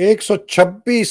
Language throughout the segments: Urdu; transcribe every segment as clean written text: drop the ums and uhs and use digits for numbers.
126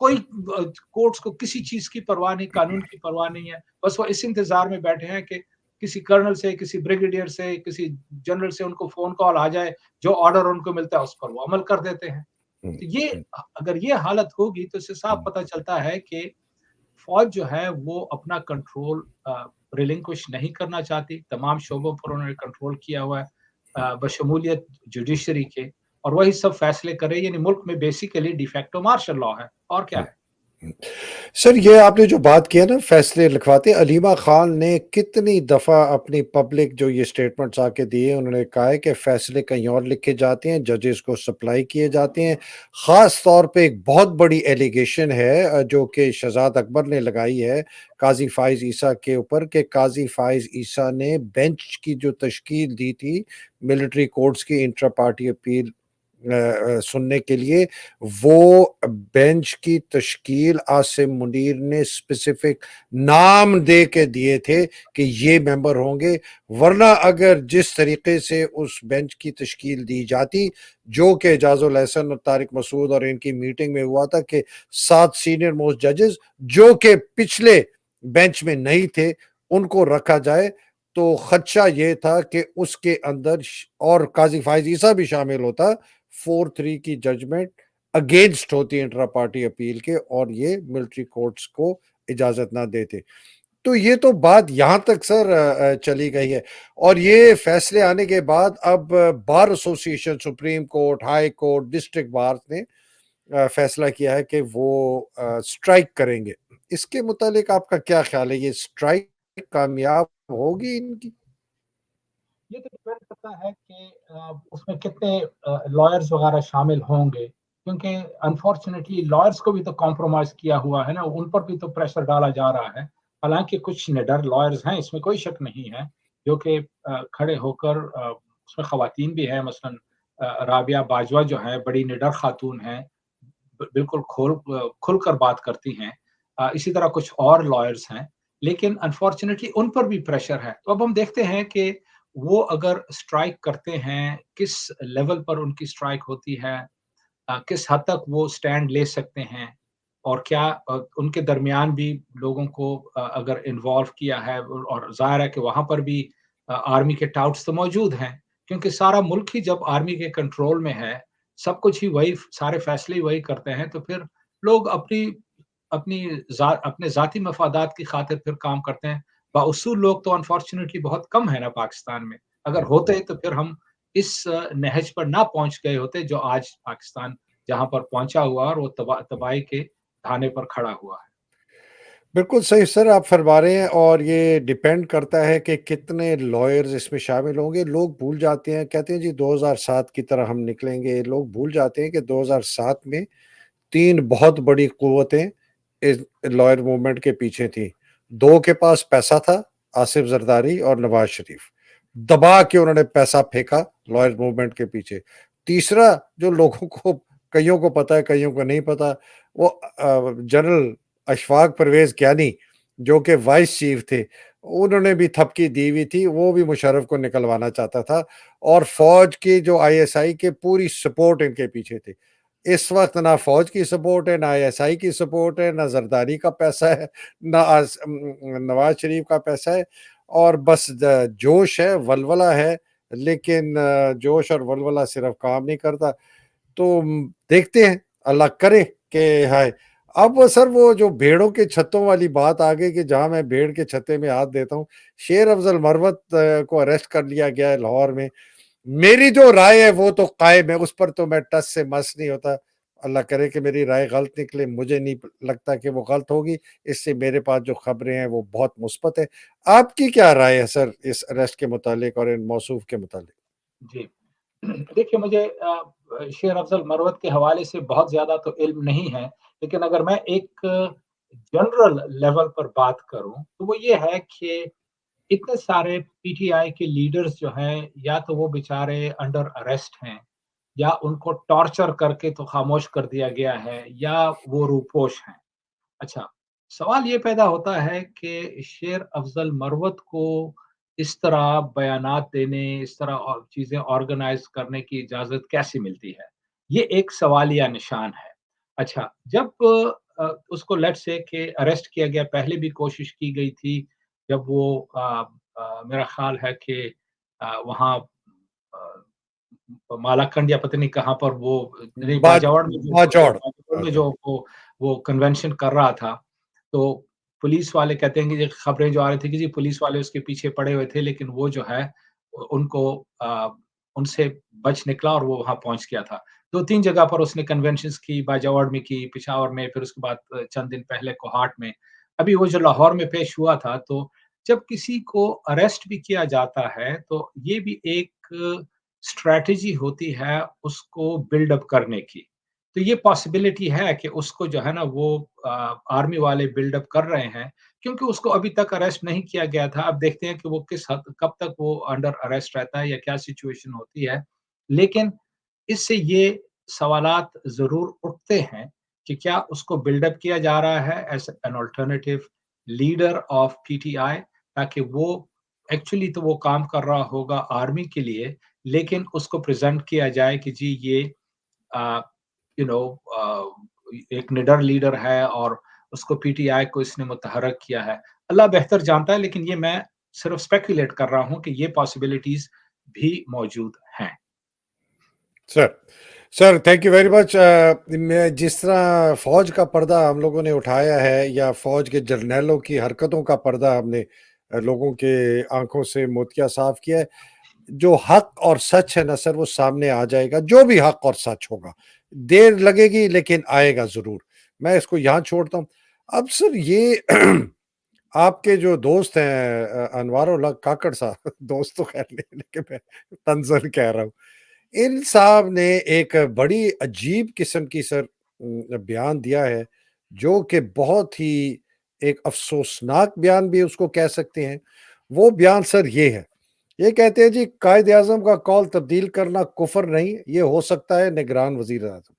کوئی کورٹس کو کسی چیز کی پرواہ نہیں, قانون کی پرواہ نہیں ہے, بس وہ اس انتظار میں بیٹھے ہیں کہ کسی کرنل سے, کسی بریگیڈیئر سے, کسی جنرل سے ان کو فون کال آ جائے, جو آرڈر ان کو ملتا ہے اس پر وہ عمل کر دیتے ہیں. تو یہ اگر یہ حالت ہوگی تو اس سے صاف پتہ چلتا ہے کہ فوج جو ہے وہ اپنا کنٹرول ریلنکوش نہیں کرنا چاہتی. تمام شعبوں پر انہوں نے کنٹرول کیا ہوا ہے بشمولیت جوڈیشری کے, اور وہی سب فیصلے کرے. یعنی ملک میں basically de facto martial law ہے, اور کیا ہے. سر یہ آپ نے جو بات کیا نا فیصلے لکھواتے, علیمہ خان نے کتنی دفعہ اپنی پبلک جو یہ سٹیٹمنٹس آ کے دیے, انہوں نے کہا ہے کہ فیصلے کہیں اور لکھے جاتے ہیں, ججز کو سپلائی کیے جاتے ہیں. خاص طور پہ ایک بہت بڑی ایلیگیشن ہے جو کہ شہزاد اکبر نے لگائی ہے قاضی فائز عیسیٰ کے اوپر, کہ قاضی فائز عیسیٰ نے بینچ کی جو تشکیل دی تھی ملٹری کورٹس کی انٹرا پارٹی اپیل سننے کے لیے, وہ بینچ کی تشکیل عاصم منیر نے اسپیسیفک نام دے کے دیے تھے کہ یہ ممبر ہوں گے. ورنہ اگر جس طریقے سے اس بینچ کی تشکیل دی جاتی, جو کہ اعجاز الاحسن اور طارق مسعود اور ان کی میٹنگ میں ہوا تھا کہ 7 سینئر موسٹ ججز جو کہ پچھلے بینچ میں نہیں تھے ان کو رکھا جائے, تو خدشہ یہ تھا کہ اس کے اندر اور قاضی فائز عیسیٰ بھی شامل ہوتا, 4-3 کی ججمنٹ اگینسٹ ہوتی انٹرا پارٹی اپیل کے, اور یہ ملٹری کورٹس کو اجازت نہ دیتے. تو یہ تو بات یہاں تک سر چلی گئی ہے. اور یہ فیصلے آنے کے بعد اب بار ایسوسی ایشن, supreme court, high court, district bar نے فیصلہ کیا ہے کہ وہ سٹرائک کریں گے. اس کے متعلق آپ کا کیا خیال ہے, یہ سٹرائک کامیاب ہوگی ان کی؟ یہ تو ڈیپینڈ کرتا ہے کہ اس میں کتنے لائرز وغیرہ شامل ہوں گے, کیونکہ انفارچونیٹلی لائرز کو بھی تو کمپرومائز کیا ہوا ہے نا, ان پر بھی تو پریشر ڈالا جا رہا ہے. حالانکہ کچھ نڈر لائرز ہیں, اس میں کوئی شک نہیں ہے, جو کہ کھڑے ہو کر, اس میں خواتین بھی ہیں, مثلا رابعہ باجوہ جو ہیں بڑی نڈر خاتون ہیں, بالکل کھل کر بات کرتی ہیں. اسی طرح کچھ اور لائرز ہیں, لیکن انفارچونیٹلی ان پر بھی پریشر ہے. تو اب ہم دیکھتے ہیں کہ وہ اگر سٹرائک کرتے ہیں, کس لیول پر ان کی سٹرائک ہوتی ہے, کس حد تک وہ سٹینڈ لے سکتے ہیں, اور کیا ان کے درمیان بھی لوگوں کو اگر انوالو کیا ہے. اور ظاہر ہے کہ وہاں پر بھی آرمی کے ٹاؤٹس تو موجود ہیں, کیونکہ سارا ملک ہی جب آرمی کے کنٹرول میں ہے, سب کچھ ہی وہی, سارے فیصلے وہی کرتے ہیں, تو پھر لوگ اپنے ذاتی مفادات کی خاطر پھر کام کرتے ہیں. بااصول لوگ تو انفارچونیٹلی بہت کم ہے نا پاکستان میں. اگر ہوتے تو پھر ہم اس نہج پر نہ پہنچ گئے ہوتے جو آج پاکستان جہاں پر پہنچا ہوا, اور وہ تباہی کے دھانے پر کھڑا ہوا ہے. بالکل صحیح سر آپ فرما رہے ہیں, اور یہ ڈیپینڈ کرتا ہے کہ کتنے لائرز اس میں شامل ہوں گے. لوگ بھول جاتے ہیں, کہتے ہیں جی 2007 کی طرح ہم نکلیں گے. لوگ بھول جاتے ہیں کہ 2007 میں 3 بہت بڑی قوتیں لائر موومنٹ کے پیچھے تھیں. 2 کے پاس پیسہ تھا, آصف زرداری اور نواز شریف, دبا کے انہوں نے پیسہ پھینکا لائر موومنٹ کے پیچھے. تیسرا جو لوگوں کو, کئیوں کو پتا ہے کئیوں کو نہیں پتا, وہ جنرل اشفاق پرویز کیانی جو کہ وائس چیف تھے, انہوں نے بھی تھپکی دی ہوئی تھی. وہ بھی مشرف کو نکلوانا چاہتا تھا, اور فوج کی جو ISI کے پوری سپورٹ ان کے پیچھے تھی. اس وقت نہ فوج کی سپورٹ ہے, نہ ISI کی سپورٹ ہے, نہ زرداری کا پیسہ ہے, نہ نواز شریف کا پیسہ ہے, اور بس جوش ہے, ولولہ ہے. لیکن جوش اور ولولہ صرف کام نہیں کرتا. تو دیکھتے ہیں, اللہ کرے کہ ہائے. اب سر وہ جو بھیڑوں کے چھتوں والی بات آ گئی کہ جہاں میں بھیڑ کے چھتے میں ہاتھ دیتا ہوں, شیر افضل مروت کو اریسٹ کر لیا گیا ہے لاہور میں. میری جو رائے ہے وہ تو قائم ہے, اس پر تو میں ٹس سے مس نہیں ہوتا. اللہ کرے کہ میری رائے غلط نکلے, مجھے نہیں لگتا کہ وہ غلط ہوگی. اس سے میرے پاس جو خبریں ہیں وہ بہت مثبت ہے. آپ کی کیا رائے ہے سر اس اریسٹ کے متعلق اور ان موصوف کے متعلق؟ جی دیکھیے, مجھے شیر افضل مروت کے حوالے سے بہت زیادہ تو علم نہیں ہے, لیکن اگر میں ایک جنرل لیول پر بات کروں تو وہ یہ ہے کہ اتنے سارے PTI کے لیڈرز جو ہیں, یا تو وہ بیچارے انڈر اریسٹ ہیں, یا ان کو ٹارچر کر کے تو خاموش کر دیا گیا ہے, یا وہ روپوش ہیں. اچھا, سوال یہ پیدا ہوتا ہے کہ شیر افضل مروت کو اس طرح بیانات دینے, اس طرح چیزیں آرگنائز کرنے کی اجازت کیسے ملتی ہے؟ یہ ایک سوالیہ نشان ہے. اچھا, جب اس کو لیٹ سے کہ اریسٹ کیا گیا، پہلے بھی کوشش کی گئی تھی جب وہ میرا خیال ہے کہ وہاں مالاکنڈ یا پتہ نہیں کہاں پر وہ نہیں باج باجاوڑ میں باجوڑ جو وہ کنونشن کر رہا تھا، تو پولیس والے کہتے ہیں کہ یہ خبریں جو آ رہی تھی کہ جی پولیس والے اس کے پیچھے پڑے ہوئے تھے، لیکن وہ جو ہے ان کو ان سے بچ نکلا اور وہ وہاں پہنچ گیا تھا۔ 2-3 جگہ پر اس نے کنونشنز کی، باجاوڑ میں کی، پشاور میں، پھر اس کے بعد چند دن پہلے کوہاٹ میں۔ ابھی وہ جو لاہور میں پیش ہوا تھا، تو جب کسی کو اریسٹ بھی کیا جاتا ہے تو یہ بھی ایک اسٹریٹجی ہوتی ہے اس کو بلڈ اپ کرنے کی۔ تو یہ پاسبلٹی ہے کہ اس کو جو ہے نا وہ آرمی والے بلڈ اپ کر رہے ہیں، کیونکہ اس کو ابھی تک اریسٹ نہیں کیا گیا تھا۔ اب دیکھتے ہیں کہ وہ کس حد کب تک وہ انڈر اریسٹ رہتا ہے یا کیا سچویشن ہوتی ہے، لیکن اس سے یہ سوالات ضرور اٹھتے ہیں کہ کیا اس کو بلڈ اپ کیا جا رہا ہے as an alternative leader of P T I, تاکہ وہ ایکچولی تو وہ کام کر رہا ہوگا آرمی کے لیے، لیکن اس کو پریزنٹ کیا جائے کہ جی یہ یو نو ایک نڈر لیڈر ہے اور اس کو پی ٹی آئی کو اس نے متحرک کیا ہے۔ اللہ بہتر جانتا ہے، لیکن یہ میں صرف اسپیکولیٹ کر رہا ہوں کہ یہ پاسبلٹیز بھی موجود ہیں۔ Sir thank you very much. میں جس طرح فوج کا پردہ ہم لوگوں نے اٹھایا ہے یا فوج کے جرنیلوں کی حرکتوں کا پردہ ہم نے لوگوں کے آنکھوں سے موتیا صاف کیا ہے، جو حق اور سچ ہے نا سر وہ سامنے آ جائے گا، جو بھی حق اور سچ ہوگا، دیر لگے گی لیکن آئے گا ضرور۔ میں اس کو یہاں چھوڑتا ہوں۔ اب سر یہ آپ کے جو دوست ہیں انوار الحق کاکڑ صاحب، دوست تو خیر نہیں لیکن میں تنزل کہہ رہا ہوں، ان صاحب نے ایک بڑی عجیب قسم کی سر بیان دیا ہے، جو کہ بہت ہی ایک افسوسناک بیان بھی اس کو کہہ سکتے ہیں۔ وہ بیان سر یہ ہے، یہ کہتے ہیں جی قائد اعظم کا قول تبدیل کرنا کفر نہیں، یہ ہو سکتا ہے نگران وزیر اعظم۔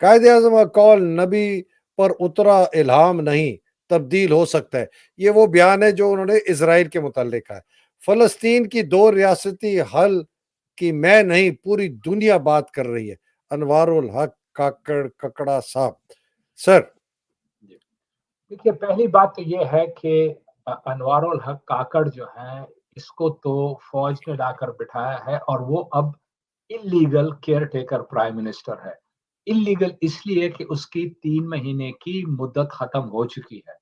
قائد اعظم کا قول نبی پر اترا الہام نہیں، تبدیل ہو سکتا ہے۔ یہ وہ بیان ہے جو انہوں نے اسرائیل کے متعلق کہا ہے۔ فلسطین کی 2 ریاستی حل کی میں نہیں پوری دنیا بات کر رہی ہے۔ انوار الحق ککڑا صاحب سر۔ دیکھیے پہلی بات تو یہ ہے کہ انوار الحق کاکڑ جو ہیں اس کو تو فوج نے لا کر بٹھایا ہے اور وہ اب illegal care taker prime minister ہے۔ انلیگل اس لیے کہ اس کی 3 مہینے کی مدت ختم ہو چکی ہے،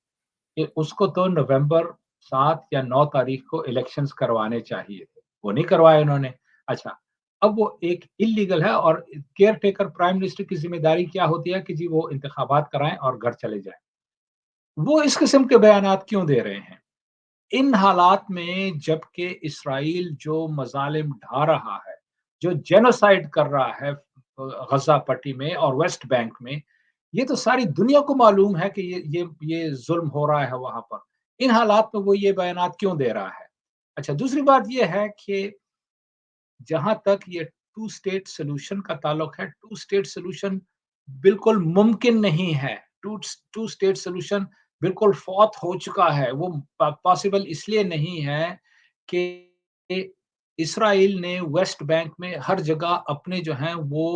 کہ اس کو تو نومبر 7 یا 9 تاریخ کو الیکشنز کروانے چاہیے تھے، وہ نہیں کروائے انہوں نے۔ اچھا، اب وہ ایک انلیگل ہے اور کیئر ٹیکر پرائم منسٹر کی ذمہ داری کیا ہوتی ہے کہ جی وہ انتخابات کرائیں اور گھر چلے جائیں۔ وہ اس قسم کے بیانات کیوں دے رہے ہیں ان حالات میں، جبکہ اسرائیل جو مظالم ڈھا رہا ہے، جو جینوسائیڈ کر رہا ہے غزہ پٹی میں اور ویسٹ بینک میں، یہ تو ساری دنیا کو معلوم ہے کہ یہ ظلم ہو رہا ہے وہاں پر۔ ان حالات میں وہ یہ بیانات کیوں دے رہا ہے؟ اچھا، دوسری بات یہ ہے کہ جہاں تک یہ 2 اسٹیٹ سولوشن کا تعلق ہے، 2 اسٹیٹ سولوشن بالکل ممکن نہیں ہے۔ 2 اسٹیٹ سولوشن بالکل فوت ہو چکا ہے۔ وہ پاسبل اس لیے نہیں ہے کہ اسرائیل نے ویسٹ بینک میں ہر جگہ اپنے جو ہیں وہ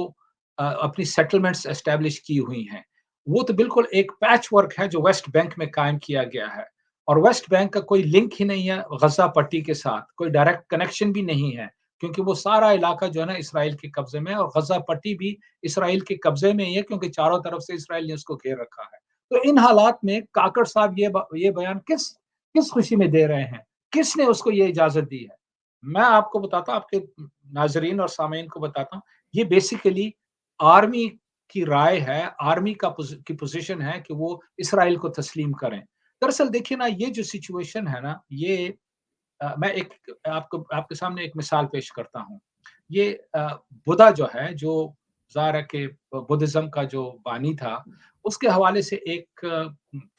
اپنی سیٹلمنٹس اسٹیبلش کی ہوئی ہیں۔ وہ تو بالکل ایک پیچ ورک ہے جو ویسٹ بینک میں قائم کیا گیا ہے، اور ویسٹ بینک کا کوئی لنک ہی نہیں ہے غزہ پٹی کے ساتھ، کوئی ڈائریکٹ کنیکشن بھی نہیں ہے، کیونکہ وہ سارا علاقہ جو ہے نا اسرائیل کے قبضے میں ہے، اور غزہ پٹی بھی اسرائیل کے قبضے میں ہی ہے، کیونکہ چاروں طرف سے اسرائیل نے اس کو گھیر رکھا ہے۔ تو ان حالات میں کاکڑ صاحب یہ بیان کس خوشی میں دے رہے ہیں؟ کس نے اس کو یہ اجازت دی ہے؟ میں آپ کو بتاتا ہوں، آپ کے ناظرین اور سامعین کو بتاتا ہوں، یہ بیسیکلی آرمی کی رائے ہے، آرمی کی پوزیشن ہے کہ وہ اسرائیل کو تسلیم کریں۔ دراصل دیکھیے نا، یہ جو سچویشن ہے نا، یہ میں آپ کے سامنے ایک مثال پیش کرتا ہوں۔ یہ بدھا جو ہے، جو ظاہر ہے کہ بدھزم کا جو بانی تھا، اس کے حوالے سے ایک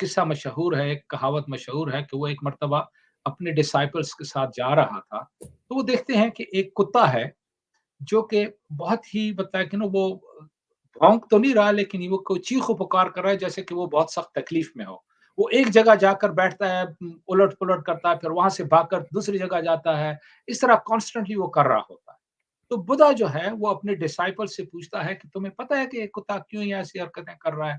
قصہ مشہور ہے، ایک کہاوت مشہور ہے کہ وہ ایک مرتبہ اپنے ڈسائپلز کے ساتھ جا رہا تھا، تو وہ دیکھتے ہیں کہ ایک کتا ہے جو کہ بہت ہی بتایا کہ نا وہ بھونک تو نہیں رہا، لیکن وہ کوئی چیخ و پکار کر رہا ہے جیسے کہ وہ بہت سخت تکلیف میں ہو۔ وہ ایک جگہ جا کر بیٹھتا ہے، الٹ پلٹ کرتا ہے، پھر وہاں سے بھاگ کر دوسری جگہ جاتا ہے، اس طرح کانسٹنٹلی وہ کر رہا ہوتا ہے۔ تو بدھا جو ہے وہ اپنے ڈسائپل سے پوچھتا ہے کہ تمہیں پتہ ہے کہ یہ کتا کیوں ایسی حرکتیں کر رہا ہے؟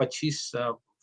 25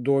2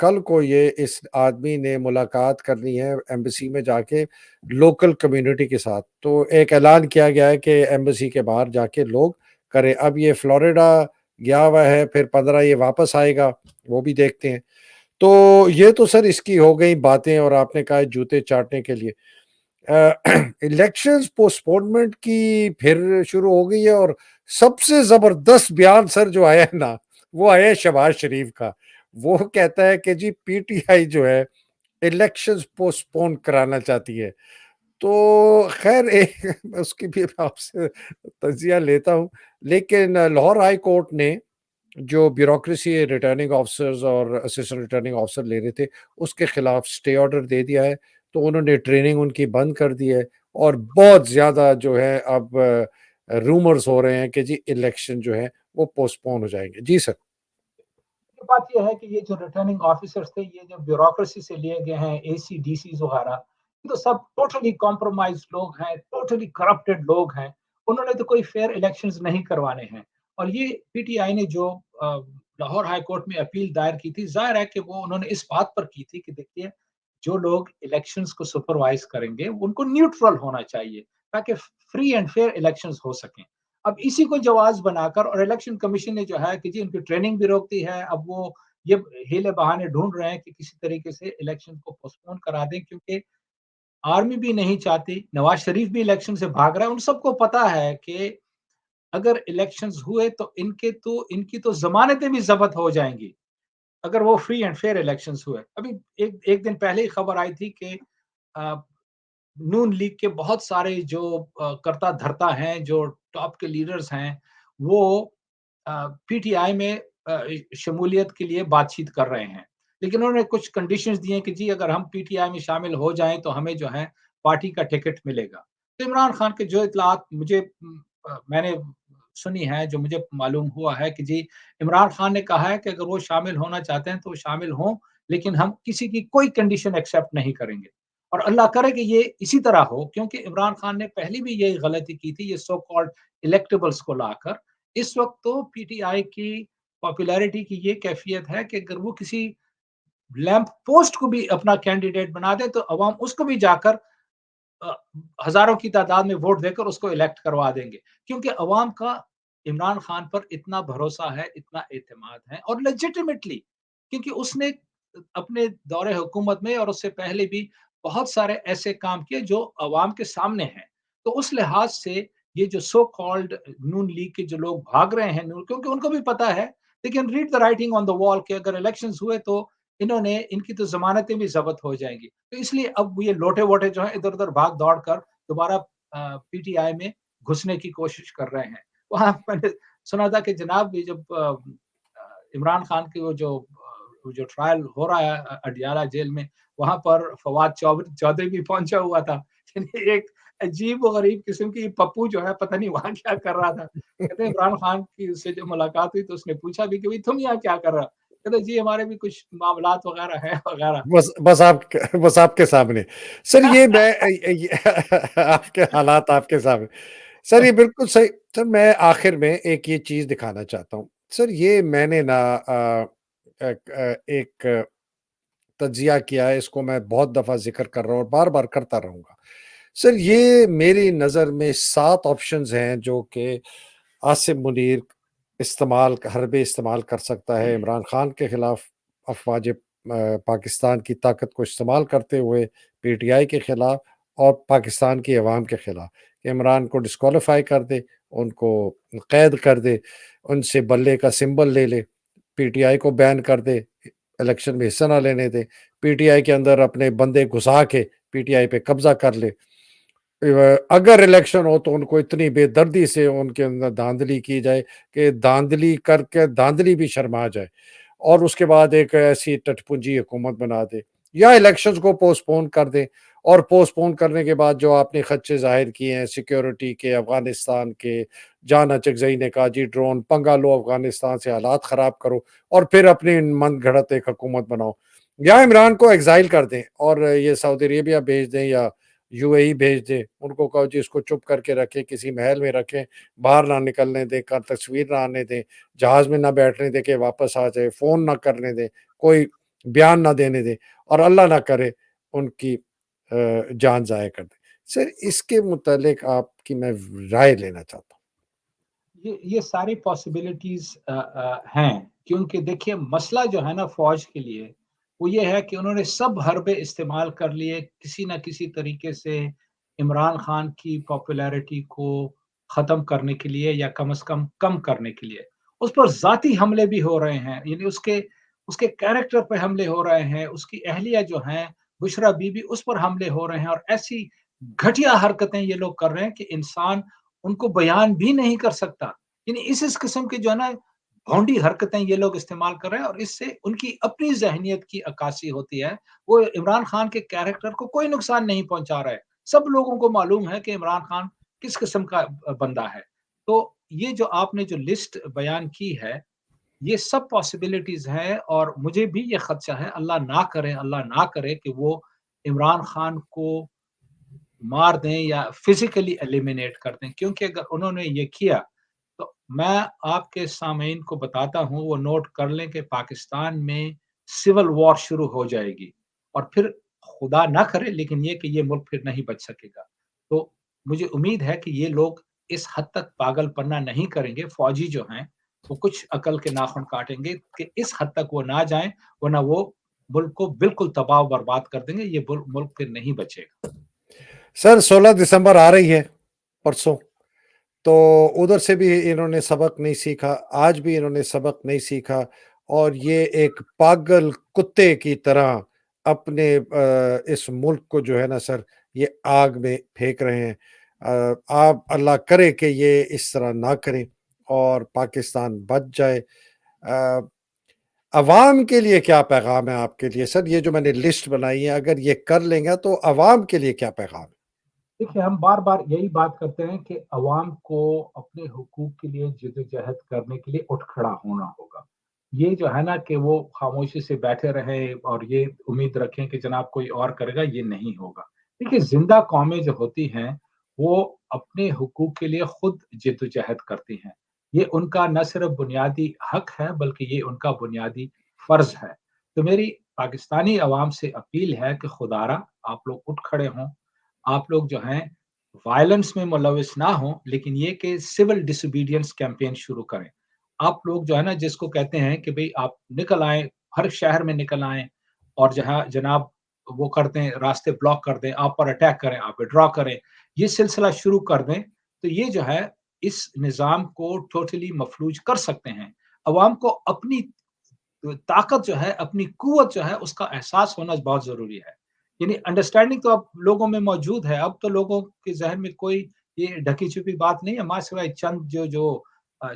کل کو یہ اس آدمی نے ملاقات کرنی ہے ایمبیسی میں جا کے لوکل کمیونٹی کے ساتھ، تو ایک اعلان کیا گیا ہے کہ ایمبیسی کے باہر جا کے لوگ کریں. اب یہ فلوریڈا گیا ہوا ہے، پھر 15 یہ واپس آئے گا، وہ بھی دیکھتے ہیں. تو یہ تو سر اس کی ہو گئی باتیں، اور آپ نے کہا جوتے چاٹنے کے لیے الیکشنز پوسٹ پونمنٹ کی پھر شروع ہو گئی ہے. اور سب سے زبردست بیان سر جو آیا ہے نا، وہ آیا ہے شہباز شریف کا. وہ کہتا ہے کہ جی پی ٹی آئی جو ہے الیکشنز پوسٹ پون کرانا چاہتی ہے. تو خیر اس کی بھی آپ سے تجزیہ لیتا ہوں، لیکن لاہور ہائی کورٹ نے جو بیوروکریسی ریٹرننگ آفیسرز اور اسسٹنٹ ریٹرننگ آفیسر لے رہے تھے اس کے خلاف سٹے آرڈر دے دیا ہے. تو انہوں نے ٹریننگ ان کی بند کر دی ہے، اور بہت زیادہ جو ہے اب رومرز ہو رہے ہیں کہ جی الیکشن جو ہے وہ پوسٹ پون ہو جائیں گے. جی سر. بات یہ ہے کہ یہ جو ریٹرننگ آفیسرز تھے، یہ جو بیوروکریسی سے لیے گئے ہیں، اے سی ڈی سیز وغیرہ، یہ تو سب ٹوٹلی کمپرومائز لوگ ہیں، ٹوٹلی کرپٹڈ لوگ ہیں. انہوں نے تو کوئی فیئر الیکشنز نہیں کروانے ہیں. اور یہ پی ٹی آئی نے جو لاہور ہائی کورٹ میں اپیل دائر کی تھی، ظاہر ہے کہ وہ انہوں نے اس بات پر کی تھی کہ دیکھیے جو لوگ الیکشنز کو سپروائز کریں گے ان کو نیوٹرل ہونا چاہیے تاکہ فری اینڈ فیئر الیکشنز ہو سکیں. اب اسی کو جواز بنا کر اور الیکشن کمیشن نے جو ہے کہ جی ان کی ٹریننگ بھی روکتی ہے. اب وہ یہ ہیلے بہانے ڈھونڈ رہے ہیں کہ کسی طریقے سے الیکشن کو پوسٹ پون کرا دیں، کیونکہ آرمی بھی نہیں چاہتی، نواز شریف بھی الیکشن سے بھاگ رہا ہے. ان سب کو پتا ہے کہ اگر الیکشنز ہوئے تو ان کی تو ضمانتیں بھی ضبط ہو جائیں گی اگر وہ فری اینڈ فیئر الیکشنز ہوئے. ابھی ایک دن پہلے ہی خبر آئی تھی کہ نون لیگ کے بہت سارے جو کرتا دھرتا ہیں، جو ٹاپ کے لیڈرز ہیں، وہ پی ٹی آئی میں شمولیت کے لیے بات چیت کر رہے ہیں. لیکن انہوں نے کچھ کنڈیشنز دی ہیں کہ جی اگر ہم پی ٹی آئی میں شامل ہو جائیں تو ہمیں جو ہے پارٹی کا ٹکٹ ملے گا. تو عمران خان کے جو اطلاعات میں نے سنی ہے، جو مجھے معلوم ہوا ہے کہ جی عمران خان نے کہا ہے کہ اگر وہ شامل ہونا چاہتے ہیں تو وہ شامل ہوں، لیکن ہم کسی کی کوئی کنڈیشن ایکسیپٹ نہیں کریں گے. اور اللہ کرے کہ یہ اسی طرح ہو، کیونکہ عمران خان نے پہلی بھی یہی غلطی کی تھی یہ سو کالڈ الیکٹیبلز کو لا کر. اس وقت تو پی ٹی آئی کی پاپولیرٹی کی یہ کیفیت ہے کہ اگر وہ کسی لیمپ پوسٹ کو بھی اپنا کینڈیڈیٹ بنا دے تو عوام اس کو بھی جا کر ہزاروں کی تعداد میں ووٹ دے کر اس کو الیکٹ کروا دیں گے، کیونکہ عوام کا عمران خان پر اتنا بھروسہ ہے، اتنا اعتماد ہے. اور لیجیٹیمیٹلی، کیونکہ اس نے اپنے دور حکومت میں اور اس سے پہلے بھی بہت سارے ایسے کام کیے جو عوام کے سامنے ہیں. تو اس لحاظ سے یہ جو سو کالڈ نون لیگ کے جو لوگ بھاگ رہے ہیں، کیونکہ ان کو بھی پتا ہے، لیکن ریڈ دا رائٹنگ آن دا وال کہ اگر الیکشنز ہوئے تو ان کی تو ضمانتیں بھی ضبط ہو جائیں گی. تو اس لیے اب یہ لوٹے ووٹے جو ہیں ادھر ادھر بھاگ دوڑ کر دوبارہ پی ٹی آئی میں گھسنے کی کوشش کر رہے ہیں. وہاں میں نے سنا تھا کہ جناب یہ جب عمران خان کی وہ جو ٹرائل ہو رہا ہے اڈیالہ جیل میں، وہاں پر فواد چودھری بھی پہنچا ہوا تھا. ایک عجیب و غریب قسم کی پپو جو ہے پتہ نہیں وہاں کیا کر رہا تھا. کہتے ہیں عمران خان کی اس سے جو ملاقات ہوئی تو اس نے پوچھا بھی کہ تم یہاں کیا کر رہا؟ کہتے جی ہمارے بھی کچھ معاملات وغیرہ ہیں وغیرہ. بس آپ کے سامنے سر، یہ میں آپ کے حالات آپ کے سامنے سر، یہ بالکل صحیح. سر میں آخر میں ایک یہ چیز دکھانا چاہتا ہوں سر. یہ میں نے نا ایک تجزیہ کیا ہے، اس کو میں بہت دفعہ ذکر کر رہا ہوں اور بار بار کرتا رہوں گا سر. یہ میری نظر میں 7 آپشنز ہیں جو کہ عاصم منیر حربے استعمال کر سکتا ہے عمران خان کے خلاف، افواج پاکستان کی طاقت کو استعمال کرتے ہوئے پی ٹی آئی کے خلاف اور پاکستان کی عوام کے خلاف، کہ عمران کو ڈسکوالیفائی کر دے، ان کو قید کر دے، ان سے بلے کا سمبل لے لے، پی ٹی آئی کو بین کر دے، الیکشن میں حصہ نہ لینے دے، پی ٹی آئی کے اندر اپنے بندے گھسا کے پی ٹی آئی پہ قبضہ کر لے. اگر الیکشن ہو تو ان کو اتنی بے دردی سے ان کے اندر دھاندلی کی جائے کہ دھاندلی کر کے دھاندلی بھی شرما جائے، اور اس کے بعد ایک ایسی ٹٹ پنجی حکومت بنا دے، یا الیکشنز کو پوسٹ پون کر دے. اور پوسٹ پون کرنے کے بعد جو آپ نے خدشے ظاہر کیے ہیں سیکیورٹی کے، افغانستان کے، جان اچکزئی نے کہا جی ڈرون پنگا لو، افغانستان سے حالات خراب کرو، اور پھر اپنی من گھڑت ایک حکومت بناؤ، یا عمران کو ایگزائل کر دیں اور یہ سعودی عربیہ بھیج دیں یا یو اے ای بھیج دیں. ان کو کہو جی اس کو چپ کر کے رکھیں، کسی محل میں رکھیں، باہر نہ نکلنے دیں، تصویر نہ آنے دیں، جہاز میں نہ بیٹھنے دیں کہ واپس آ جائے، فون نہ کرنے دیں، کوئی بیان نہ دینے دیں اور اللہ نہ کرے ان کی جان ضائع کر دیں. سر اس کے متعلق آپ کی میں رائے لینا چاہتا ہوں. یہ ساری پاسبلٹیز ہیں، کیونکہ دیکھیے مسئلہ جو ہے نا فوج کے لیے وہ یہ ہے کہ انہوں نے سب حربے استعمال کر لیے کسی نہ کسی طریقے سے عمران خان کی پاپولیرٹی کو ختم کرنے کے لیے یا کم از کم کرنے کے لیے. اس پر ذاتی حملے بھی ہو رہے ہیں، یعنی اس کے کیریکٹر پہ حملے ہو رہے ہیں، اس کی اہلیہ جو ہیں بشرا بی بی اس پر حملے ہو رہے ہیں، اور ایسی گھٹیا حرکتیں یہ لوگ کر رہے ہیں کہ انسان ان کو بیان بھی نہیں کر سکتا. یعنی اس قسم کی جو ہے نا بھونڈی حرکتیں یہ لوگ استعمال کر رہے ہیں، اور اس سے ان کی اپنی ذہنیت کی عکاسی ہوتی ہے. وہ عمران خان کے کیریکٹر کو کوئی نقصان نہیں پہنچا رہا ہے. سب لوگوں کو معلوم ہے کہ عمران خان کس قسم کا بندہ ہے. تو یہ جو آپ نے جو لسٹ بیان کی ہے یہ سب پاسبلٹیز ہے، اور مجھے بھی یہ خدشہ ہے، اللہ نہ کرے کہ وہ عمران خان کو مار دیں یا فزیکلی ایلیمینیٹ کر دیں، کیونکہ اگر انہوں نے یہ کیا تو میں آپ کے سامعین کو بتاتا ہوں، وہ نوٹ کر لیں کہ پاکستان میں سول وار شروع ہو جائے گی، اور پھر خدا نہ کرے لیکن یہ کہ یہ ملک پھر نہیں بچ سکے گا. تو مجھے امید ہے کہ یہ لوگ اس حد تک پاگل پنہ نہیں کریں گے. فوجی جو ہیں وہ کچھ عقل کے ناخن کاٹیں گے کہ اس حد تک وہ نہ جائیں، ورنہ وہ ملک کو بالکل تباہ و برباد کر دیں گے. یہ ملک پھر نہیں بچے گا. سر 16 دسمبر آ رہی ہے پرسوں، تو ادھر سے بھی انہوں نے سبق نہیں سیکھا، آج بھی انہوں نے سبق نہیں سیکھا، اور یہ ایک پاگل کتے کی طرح اپنے اس ملک کو جو ہے نا سر یہ آگ میں پھینک رہے ہیں. آپ اللہ کرے کہ یہ اس طرح نہ کریں اور پاکستان بچ جائے. عوام کے لیے کیا پیغام ہے آپ کے لیے سر؟ یہ جو میں نے لسٹ بنائی ہے اگر یہ کر لیں گے تو عوام کے لیے کیا پیغام ہے؟ دیکھیے ہم بار بار یہی بات کرتے ہیں کہ عوام کو اپنے حقوق کے لیے جدوجہد کرنے کے لیے اٹھ کھڑا ہونا ہوگا. یہ جو ہے نا کہ وہ خاموشی سے بیٹھے رہے اور یہ امید رکھیں کہ جناب کوئی اور کرے گا، یہ نہیں ہوگا. دیکھیے زندہ قومیں جو ہوتی ہیں وہ اپنے حقوق کے لیے خود جدوجہد کرتی ہیں. یہ ان کا نہ صرف بنیادی حق ہے بلکہ یہ ان کا بنیادی فرض ہے. تو میری پاکستانی عوام سے اپیل ہے کہ خدارا آپ لوگ اٹھ کھڑے ہوں، آپ لوگ جو ہیں وائلنس میں ملوث نہ ہوں، لیکن یہ کہ سول ڈس اوبیڈینس کیمپین شروع کریں. آپ لوگ جو ہے نا جس کو کہتے ہیں کہ بھئی آپ نکل آئیں، ہر شہر میں نکل آئیں، اور جہاں جناب وہ کر دیں، راستے بلاک کر دیں، آپ پر اٹیک کریں، آپ وڈرا کریں، یہ سلسلہ شروع کر دیں، تو یہ جو ہے اس نظام کو ٹوٹلی مفلوج کر سکتے ہیں. عوام کو اپنی طاقت جو ہے، اپنی قوت جو ہے اس کا احساس ہونا بہت ضروری ہے. یعنی انڈرسٹینڈنگ تو اب لوگوں میں موجود ہے. اب تو لوگوں کے ذہن میں کوئی یہ ڈھکی چھپی بات نہیں ہے، ماں سوائے چند جو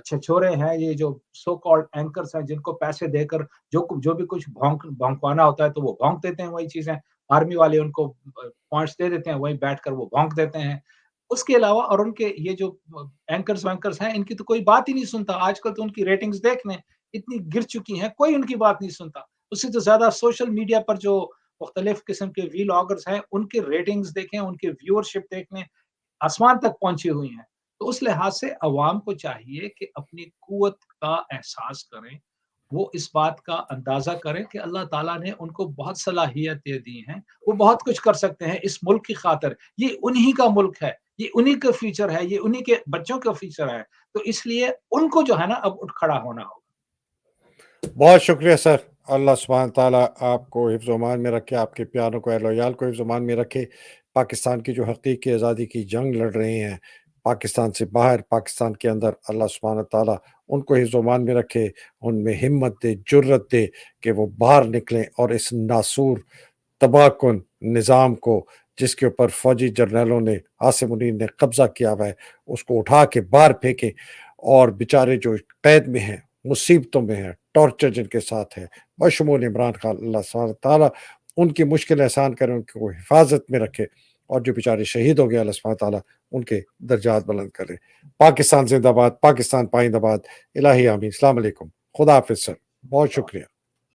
چھچورے ہیں، یہ جو سو کالڈ اینکرز ہیں جن کو پیسے دے کر جو بھی کچھ بھونکوانا ہوتا ہے تو وہ بھونک دیتے ہیں وہی چیزیں. آرمی والے ان کو پوائنٹس دے دیتے ہیں، وہیں بیٹھ کر وہ بھونک دیتے ہیں. اس کے علاوہ اور ان کے یہ جو اینکرز وینکرز ہیں ان کی تو کوئی بات ہی نہیں سنتا. آج کل تو ان کی ریٹنگز دیکھ لیں اتنی گر چکی ہیں، کوئی ان کی بات نہیں سنتا. اس سے تو زیادہ سوشل میڈیا پر جو مختلف قسم کے ویلاگرز ہیں ان کے ریٹنگز دیکھیں، ان کے ویورشپ دیکھ لیں، آسمان تک پہنچی ہوئی ہیں. تو اس لحاظ سے عوام کو چاہیے کہ اپنی قوت کا احساس کریں، وہ اس بات کا اندازہ کریں کہ اللہ تعالیٰ نے ان کو بہت صلاحیتیں دی ہیں، وہ بہت کچھ کر سکتے ہیں اس ملک کی خاطر. یہ انہی کا ملک ہے، یہ انہی کا فیوچر ہے، یہ انہی کے بچوں کا فیوچر ہے. تو اس لیے ان کو جو ہے نا اب اٹھ کھڑا ہونا ہوگا. بہت شکریہ سر. اللہ سبحانہ تعالیٰ آپ کو حفظ و امان میں رکھے، آپ کے پیاروں کو، اہل و عیال کو حفظ و امان میں رکھے. پاکستان کی جو حقیقی آزادی کی جنگ لڑ رہے ہیں پاکستان سے باہر، پاکستان کے اندر، اللہ سبحانہ تعالیٰ ان کو حفظ و امان میں رکھے، ان میں ہمت دے، جرت دے کہ وہ باہر نکلیں اور اس ناسور تباہ کن نظام کو جس کے اوپر فوجی جرنیلوں نے، عاصم منیر نے قبضہ کیا ہوا ہے، اس کو اٹھا کے باہر پھینکیں. اور بیچارے جو قید میں ہیں، مصیبتوں میں ہیں، ٹارچر جن کے ساتھ ہے، بشمول عمران خان، اللہ سبحانہ تعالیٰ ان کی مشکل آسان کرے، ان کو حفاظت میں رکھے، اور جو بیچارے شہید ہو گئے اللہ سبحانہ تعالیٰ ان کے درجات بلند کرے. پاکستان زندہ باد، پاکستان پائندہ باد. الہی آمین. السلام علیکم. خدا حافظ سر. بہت شکریہ.